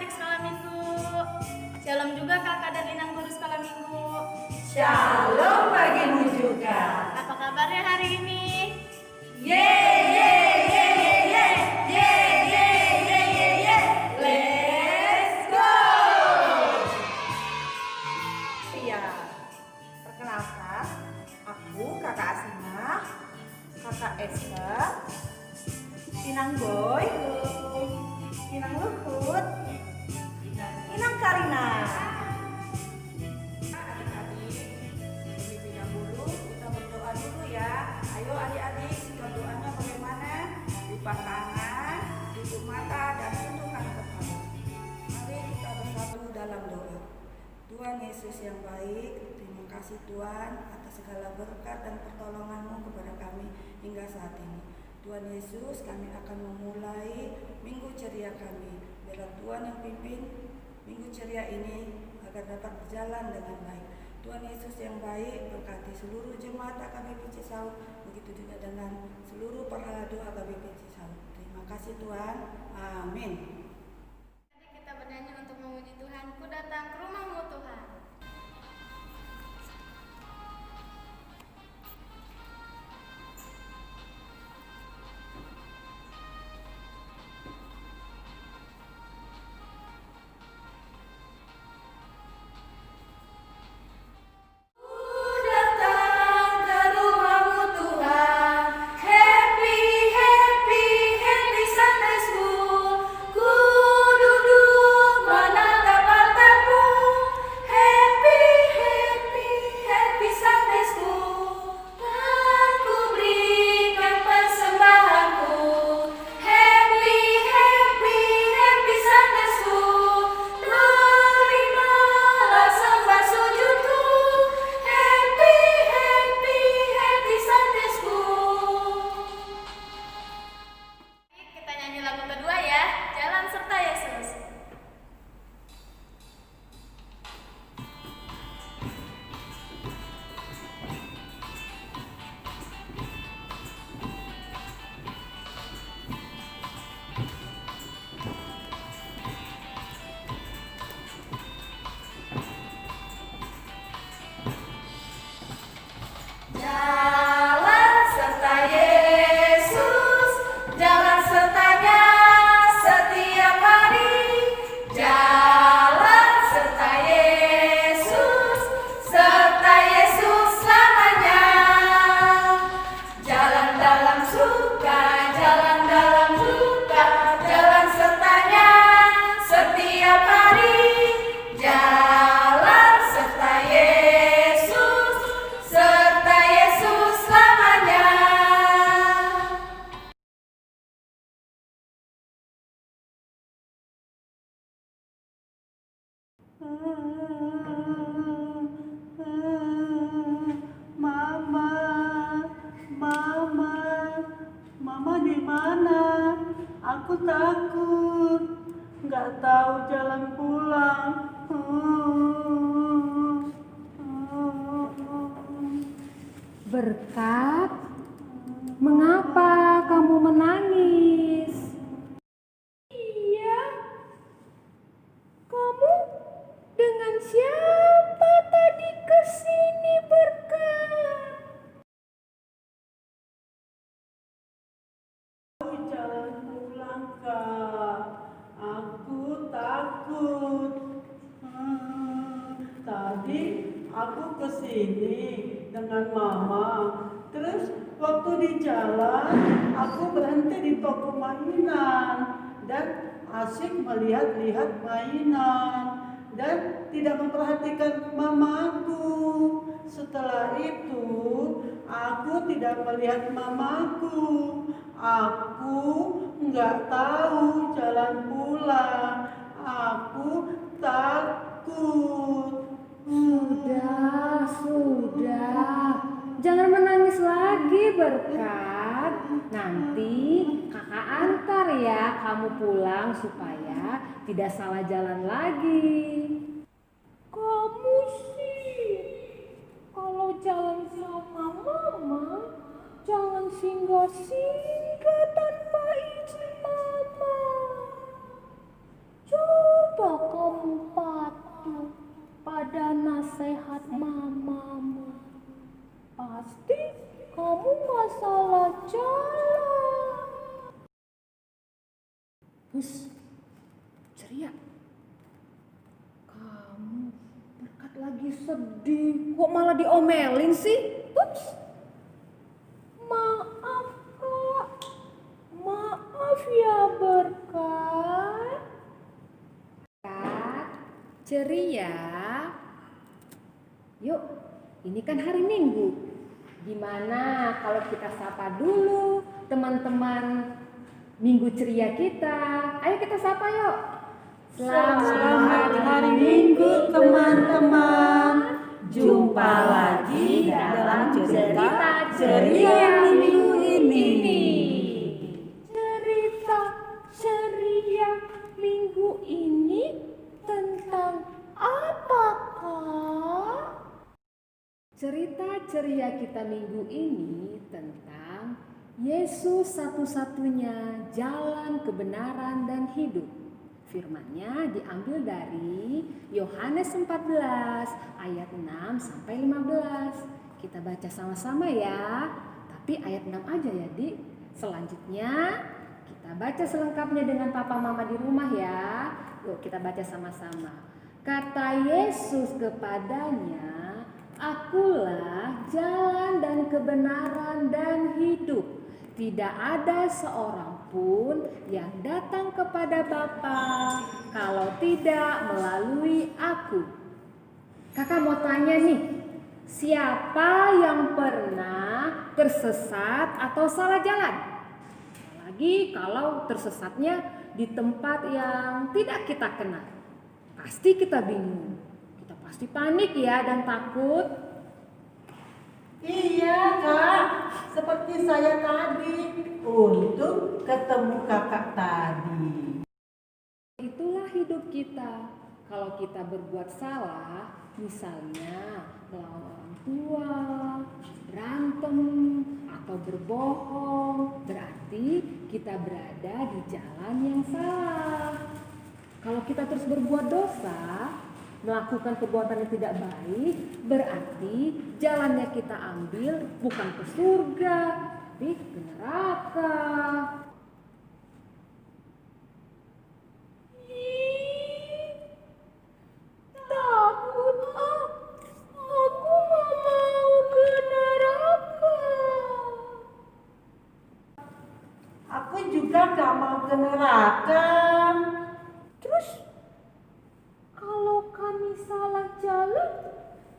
adik sekolah minggu. Shalom juga kakak dan inang guru sekolah minggu. Shalom bagimu juga. Apa kabarnya hari ini? Ye ye ye ye ye ye ye ye ye ye. Let's go. Ya, perkenalkan, aku Kakak Asina, Kakak Esther, Inang Boy, Inang Luhut, Inang Karina. Adik-adik, lebih dahulu kita berdoa dulu ya. Ayo adik-adik, sikap doanya bagaimana? Lipat tangan, tutup mata, dan tundukkan kepala. Mari kita bersatu dalam doa. Tuhan Yesus yang baik, terima kasih Tuhan atas segala berkat dan pertolongan-Mu kepada kami hingga saat ini. Tuhan Yesus, kami akan memulai minggu ceria kami. Biarlah Tuhan yang pimpin minggu ceria ini agar dapat berjalan dengan baik. Tuhan Yesus yang baik, berkati seluruh jemaat AKBP Cisauk, begitu juga dengan seluruh pahala doa AKBP Cisauk. Terima kasih Tuhan. Amin. Jadi kita bernyanyi untuk memuji Tuhan. Ku datang ke rumah-Mu Tuhan. Kita nyanyi lagu kedua ya, Jalan Serta Yesus. Jalan serta Yesus, jalan sertanya setiap hari. Jalan serta Yesus selamanya. Jalan dalam suka, jalan dalam duka, jalan sertanya setiap hari. Jalan serta Yesus selamanya. Mama di mana? Aku takut, nggak tahu jalan pulang. Berkat, mengapa kamu menangis? Iya, kamu dengan siapa tadi kesini, Berkat? Jalan pulang, Kak. Aku takut. Tadi aku kesini dengan Mama. Terus waktu di jalan, aku berhenti di toko mainan dan asik melihat-lihat mainan dan tidak memperhatikan mamaku. Setelah itu, aku tidak melihat mamaku. Aku nggak tahu jalan pulang. Aku takut. Sudah. Jangan menangis lagi, Berkat. Nanti kakak antar ya kamu pulang supaya tidak salah jalan lagi. Kamu sih, kalau jalan sama Mama, jangan singgah-singgah tanpa izin Mama. Coba Hus, ceria. Kamu Berkat lagi sedih, kok malah diomelin sih? Ups. Maaf Kak, maaf ya Berkat. Berkat, ceria. Yuk, ini kan hari Minggu. Gimana kalau kita sapa dulu teman-teman Minggu ceria kita? Ayo kita sapa yuk. Selamat hari Minggu teman-teman. Jumpa lagi dalam cerita ceria minggu ini. Cerita ceria minggu ini tentang apa, Kak? Cerita ceria kita minggu ini tentang Yesus satu-satunya jalan kebenaran dan hidup. Firman-Nya diambil dari Yohanes 14 ayat 6 sampai 15. Kita baca sama-sama ya. Tapi ayat 6 aja ya, Dik. Selanjutnya kita baca selengkapnya dengan papa mama di rumah ya. Yuk kita baca sama-sama. Kata Yesus kepadanya, "Akulah jalan dan kebenaran dan hidup. Tidak ada seorang pun yang datang kepada Bapa kalau tidak melalui aku." Kakak mau tanya nih, siapa yang pernah tersesat atau salah jalan? Apalagi kalau tersesatnya di tempat yang tidak kita kenal. Pasti kita bingung, kita pasti panik ya dan takut. Iya Kak, seperti saya tadi untuk ketemu kakak tadi. Itulah hidup kita. Kalau kita berbuat salah, misalnya melawan orang tua, berantem, atau berbohong, berarti kita berada di jalan yang salah. Kalau kita terus berbuat dosa, melakukan perbuatan yang tidak baik, berarti jalannya kita ambil bukan ke surga, tapi ke neraka. Takut aku gak mau ke neraka. Aku juga gak mau ke neraka. Terus kalau kami salah jalan,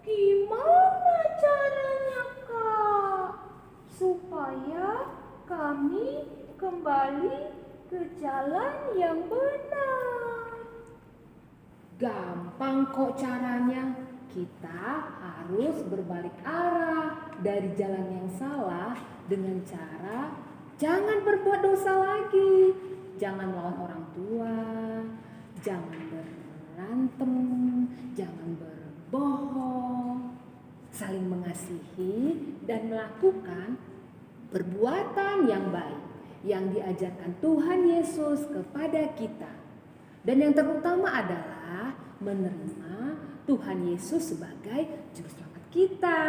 gimana caranya Kak? Supaya kami kembali ke jalan yang benar. Gampang kok caranya. Kita harus berbalik arah dari jalan yang salah dengan cara jangan berbuat dosa lagi. Jangan melawan orang tua, jangan berantem, jangan berbohong, saling mengasihi dan melakukan perbuatan yang baik yang diajarkan Tuhan Yesus kepada kita. Dan yang terutama adalah menerima Tuhan Yesus sebagai juru selamat kita.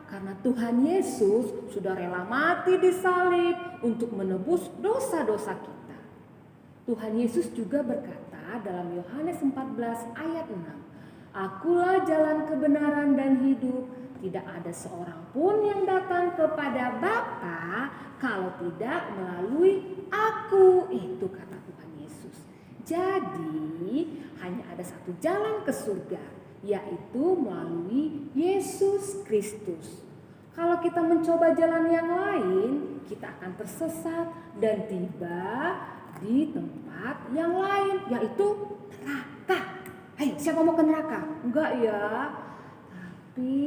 Karena Tuhan Yesus sudah rela mati di salib untuk menebus dosa-dosa kita. Tuhan Yesus juga berkata dalam Yohanes 14 ayat 6, "Akulah jalan kebenaran dan hidup. Tidak ada seorang pun yang datang kepada Bapa kalau tidak melalui aku." Itu kata Tuhan Yesus. Jadi hanya ada satu jalan ke surga, yaitu melalui Yesus Kristus. Kalau kita mencoba jalan yang lain, kita akan tersesat dan tiba di tempat yang lain, yaitu neraka. Hei, siapa mau ke neraka? Enggak ya. Tapi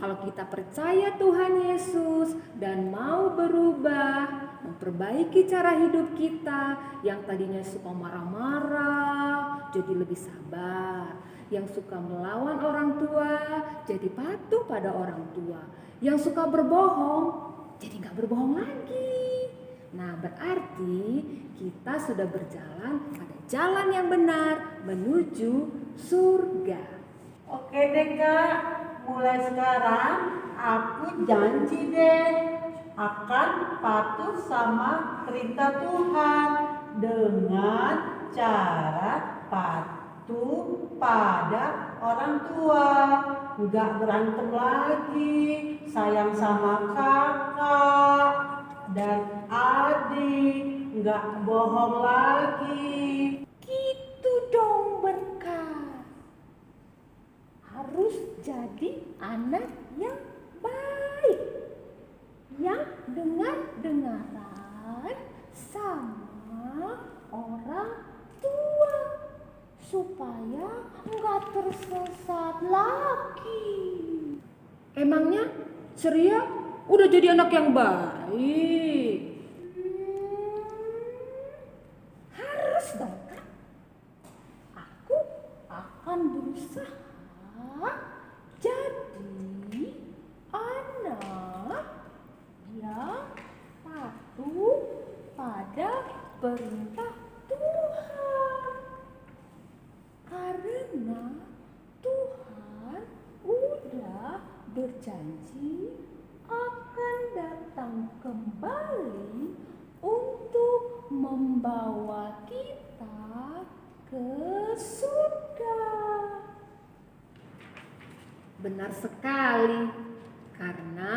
kalau kita percaya Tuhan Yesus dan mau berubah, memperbaiki cara hidup kita yang tadinya suka marah-marah, jadi lebih sabar. Yang suka melawan orang tua, jadi patuh pada orang tua. Yang suka berbohong, jadi gak berbohong lagi. Nah, berarti kita sudah berjalan pada jalan yang benar menuju surga. Oke deh Kak, mulai sekarang aku janji deh akan patuh sama perintah Tuhan dengan cara patuh pada orang tua. Nggak berantem lagi, sayang sama kakak dan adik, nggak bohong lagi. Gitu dong Berkat. Harus jadi anak yang baik, yang dengar-dengaran sama orang tua, supaya nggak tersesat lagi. Emangnya Ceria udah jadi anak yang baik? Harus dong kan? Aku akan berusaha jadi anak yang patuh pada perintah Tuhan. Karena Tuhan udah berjanji akan datang kembali untuk membawa kita ke surga. Benar sekali, karena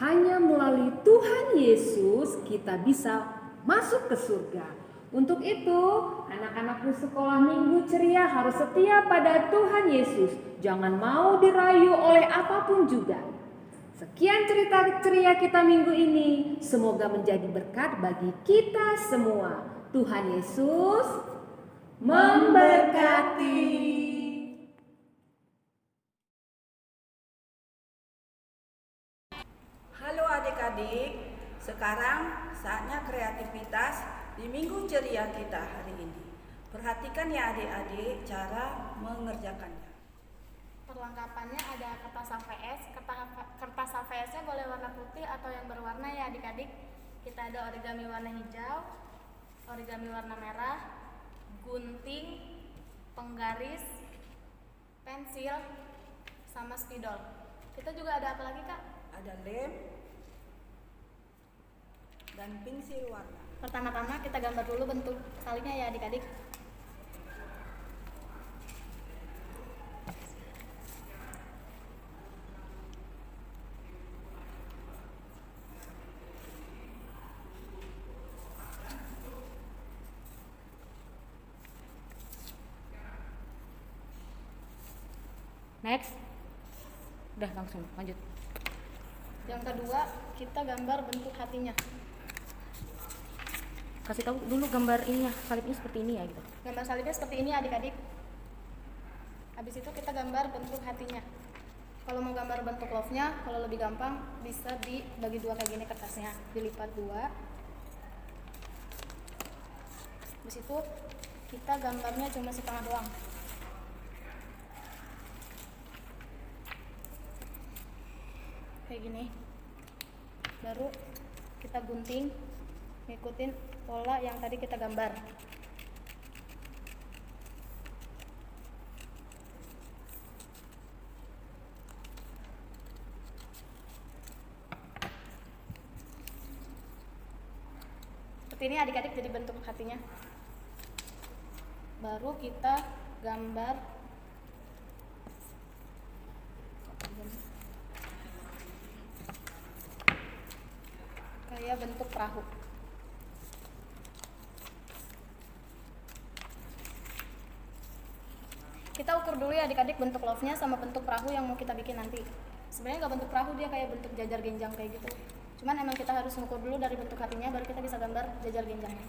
hanya melalui Tuhan Yesus kita bisa masuk ke surga. Untuk itu, anak-anakku sekolah minggu ceria harus setia pada Tuhan Yesus. Jangan mau dirayu oleh apapun juga. Sekian cerita ceria kita minggu ini. Semoga menjadi berkat bagi kita semua. Tuhan Yesus memberkati. Halo adik-adik, sekarang saatnya kreativitas di minggu ceria kita hari ini. Perhatikan ya adik-adik cara mengerjakannya. Perlengkapannya ada kertas AVS. Kertas AVS-nya boleh warna putih atau yang berwarna ya adik-adik. Kita ada origami warna hijau, origami warna merah, gunting, penggaris, pensil, sama spidol. Kita juga ada apa lagi kak? Ada lem dan pensil warna. Pertama-tama kita gambar dulu bentuk salibnya ya adik-adik. Next. Udah langsung lanjut. Yang kedua, kita gambar bentuk hatinya. Kasih tahu dulu gambar ininya, salibnya seperti ini ya gitu. Gambar salibnya seperti ini adik-adik. Habis itu kita gambar bentuk hatinya. Kalau mau gambar bentuk love-nya, kalau lebih gampang bisa dibagi dua kayak gini kertasnya, dilipat dua. Habis itu kita gambarnya cuma setengah doang. Kayak gini. Baru kita gunting, ngikutin pola yang tadi kita gambar. Seperti ini adik-adik jadi bentuk hatinya. Baru kita gambar kayak bentuk perahu. Kita ukur dulu ya adik-adik bentuk love-nya sama bentuk perahu yang mau kita bikin nanti. Sebenarnya nggak bentuk perahu, dia kayak bentuk jajar genjang kayak gitu. Cuman emang kita harus ngukur dulu dari bentuk hatinya baru kita bisa gambar jajar genjangnya.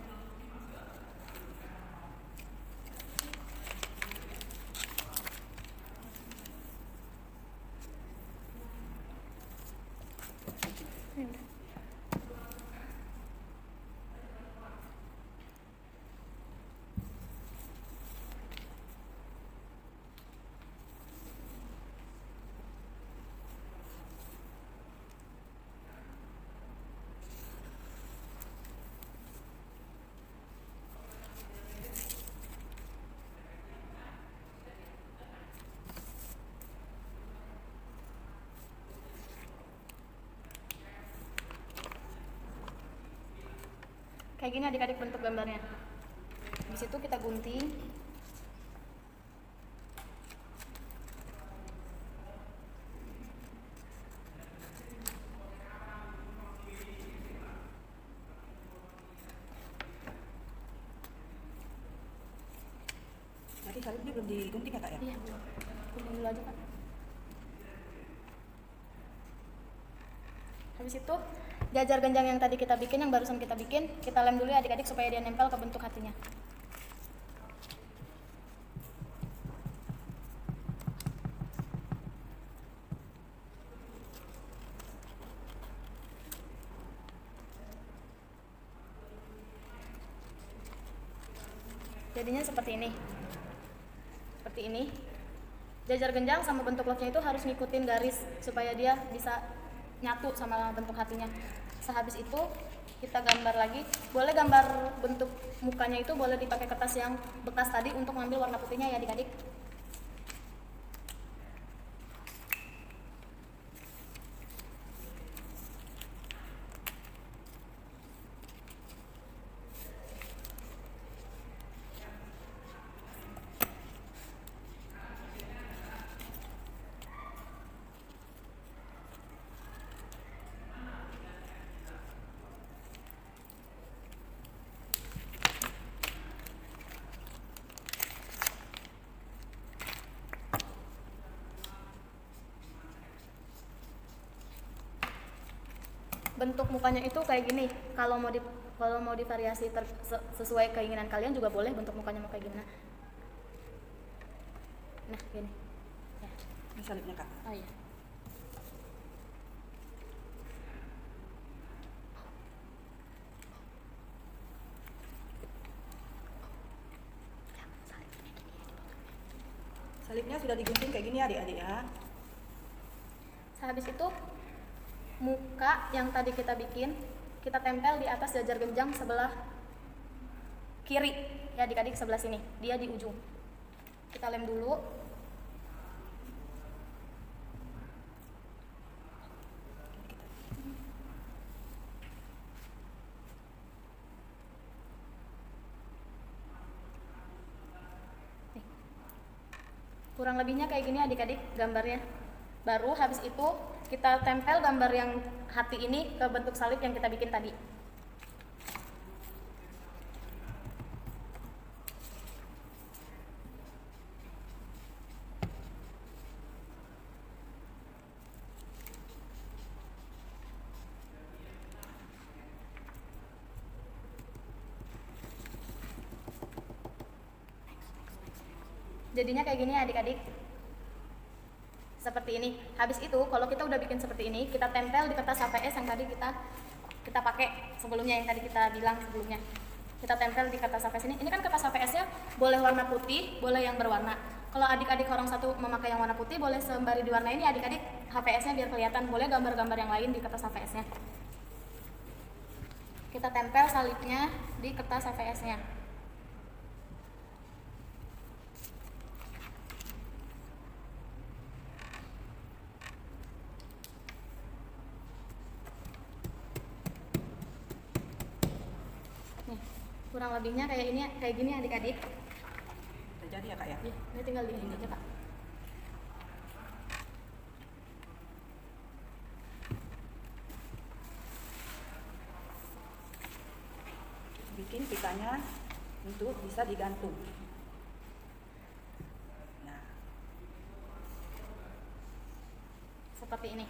Kayak gini adik-adik bentuk gambarnya. Habis itu kita gunting. Jadi salibnya belum digunting ya kak ya? Iya, belum. Gunting dulu aja, Kak. Habis itu jajar genjang yang tadi kita bikin, yang barusan kita bikin, kita lem dulu ya adik-adik supaya dia nempel ke bentuk hatinya. Jadinya seperti ini. Seperti ini. Jajar genjang sama bentuk love-nya itu harus ngikutin garis supaya dia bisa nyatu sama bentuk hatinya. Sehabis itu kita gambar lagi. Boleh gambar bentuk mukanya itu boleh dipakai kertas yang bekas tadi untuk ngambil warna putihnya ya adik-adik. Bentuk mukanya itu kayak gini. Kalau mau divariasi sesuai keinginan kalian juga boleh bentuk mukanya mau kayak gimana. Nah, gini. Ya. Ini salibnya kak. Oh iya. Salibnya sudah digunting kayak gini adik-adik ya. Habis itu muka yang tadi kita bikin kita tempel di atas jajar genjang sebelah kiri ya adik-adik, sebelah sini dia di ujung. Kita lem dulu. Nih. Kurang lebihnya kayak gini adik-adik gambarnya. Baru habis itu kita tempel gambar yang hati ini ke bentuk salib yang kita bikin tadi. Jadinya kayak gini adik-adik. Seperti ini. Habis itu kalau kita udah bikin seperti ini, kita tempel di kertas HVS yang tadi kita pakai sebelumnya, yang tadi kita bilang sebelumnya. Kita tempel di kertas HVS ini. Ini kan kertas HVS-nya boleh warna putih, boleh yang berwarna. Kalau adik-adik orang satu memakai yang warna putih, boleh sembari diwarnain ya adik-adik HVS-nya biar kelihatan. Boleh gambar-gambar yang lain di kertas HVS-nya. Kita tempel salibnya di kertas HVS-nya. Kurang lebihnya kayak gini adik-adik. Udah jadi ya kak ya? Iya, ini tinggal di ini aja Kak. Bikin pitanya untuk bisa digantung. Nah, Seperti ini.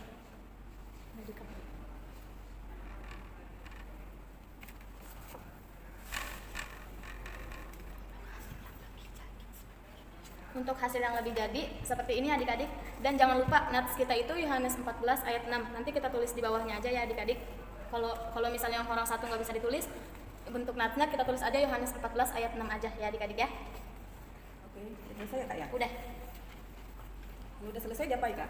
Untuk hasil yang lebih jadi seperti ini adik-adik. Dan jangan lupa nats kita itu Yohanes 14 ayat 6. Nanti kita tulis di bawahnya aja ya adik-adik. Kalau misalnya orang satu nggak bisa ditulis, bentuk natsnya kita tulis aja Yohanes 14 ayat 6 aja ya adik-adik ya. oke, udah selesai ya kak ya? Udah. Kalau udah selesai diapain kak?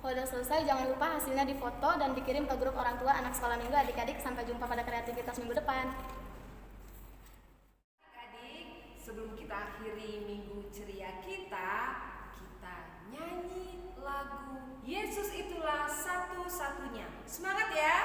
Kalau udah selesai jangan lupa hasilnya difoto dan dikirim ke grup orang tua anak sekolah minggu adik-adik. Sampai jumpa pada kreativitas minggu depan. Adik, sebelum kita akhiri minggu ceria kita nyanyi lagu Yesus Itulah Satu-Satunya. Semangat ya!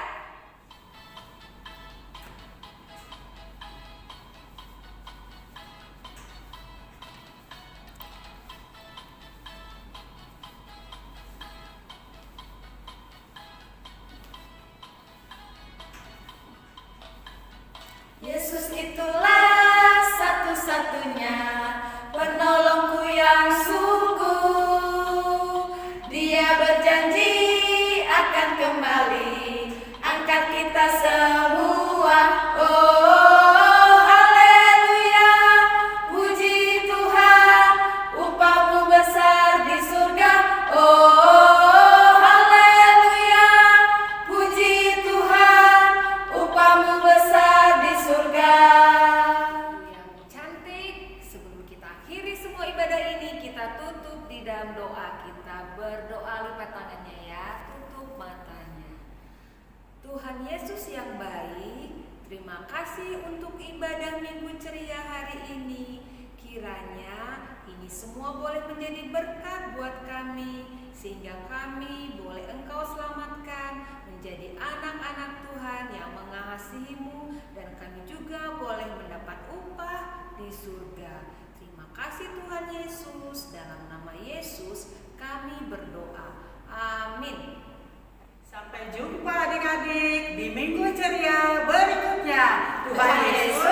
pada Minggu Ceria hari ini. Kiranya ini semua boleh menjadi berkat buat kami, sehingga kami boleh Engkau selamatkan menjadi anak-anak Tuhan yang mengasihi-Mu, dan kami juga boleh mendapat upah di surga. Terima kasih Tuhan Yesus, dalam nama Yesus kami berdoa. Amin. Sampai jumpa adik-adik di Minggu Ceria berikutnya. Tuhan Yesus